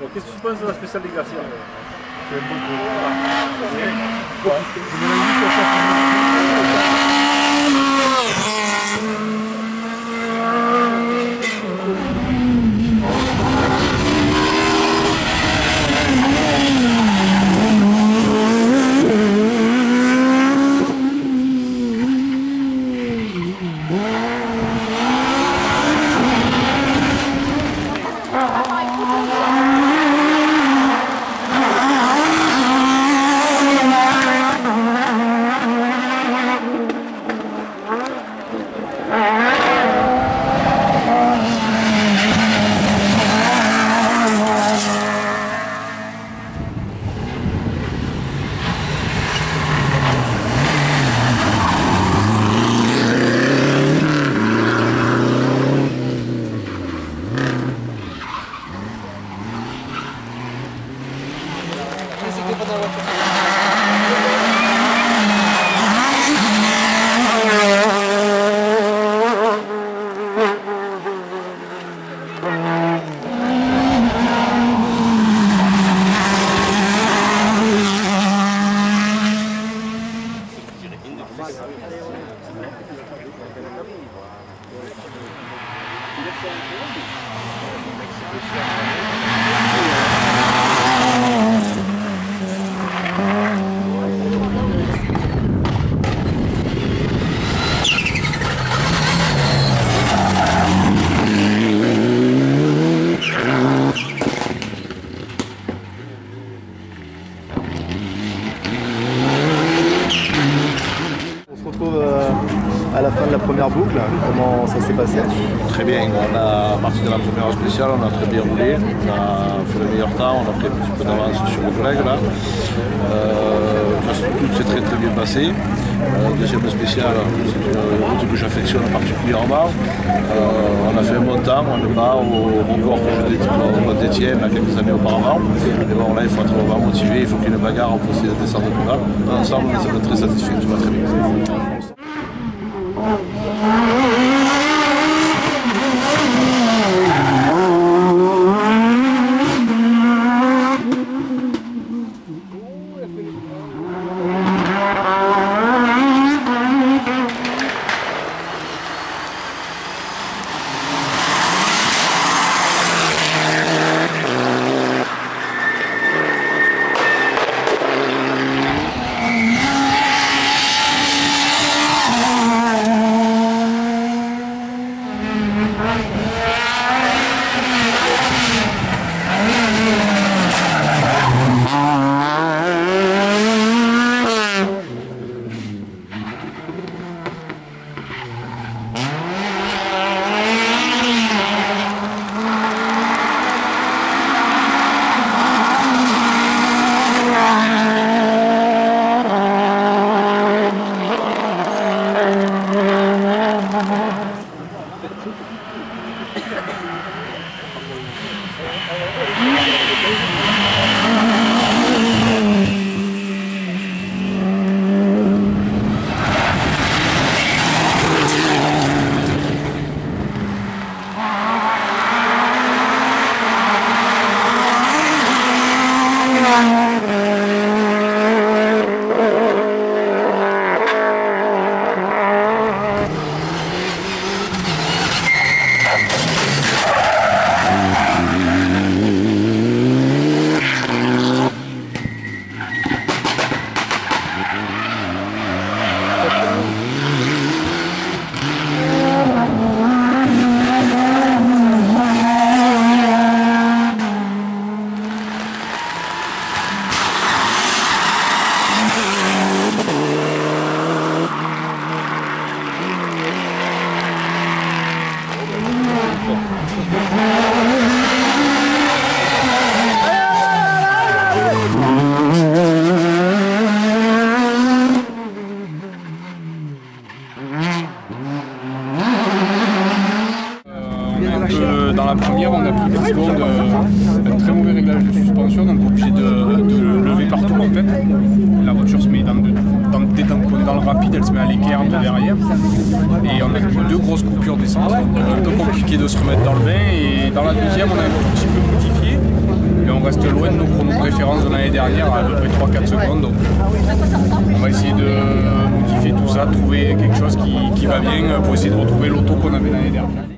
Donc qu'est-ce que tu penses de la spéciale des glaciers? C'est un bon coup. À la fin de la première boucle, comment ça s'est passé? Très bien, à partir de la première spéciale, on a très bien roulé, on a fait le meilleur temps, on a pris un petit peu d'avance sur le collègue là. Tout s'est très bien passé. Deuxième spéciale, c'est une route que j'affectionne particulièrement. On a fait un bon temps, on n'est pas au record que je détient au Pointe-Étienne il y a quelques années auparavant. Mais bon là il faut être vraiment motivé, il faut qu'il y ait une bagarre, on peut essayer de descendre plus bas. Dans l'ensemble, on est très satisfait, tout va très bien. Dans la première, on a pris 10 secondes, un très mauvais réglage de suspension, donc on est obligé de lever partout en fait. La voiture se met dès qu'on est dans le rapide, elle se met à l'équerre de derrière. Et on a eu 2 grosses coupures d'essence, donc un peu compliqué de se remettre dans le bain. Et dans la deuxième, on a un tout petit peu modifié. mais on reste loin de nos chronos de référence de l'année dernière, à peu près 3-4 secondes. Donc on va essayer de modifier tout ça, trouver quelque chose qui va bien pour essayer de retrouver l'auto qu'on avait l'année dernière.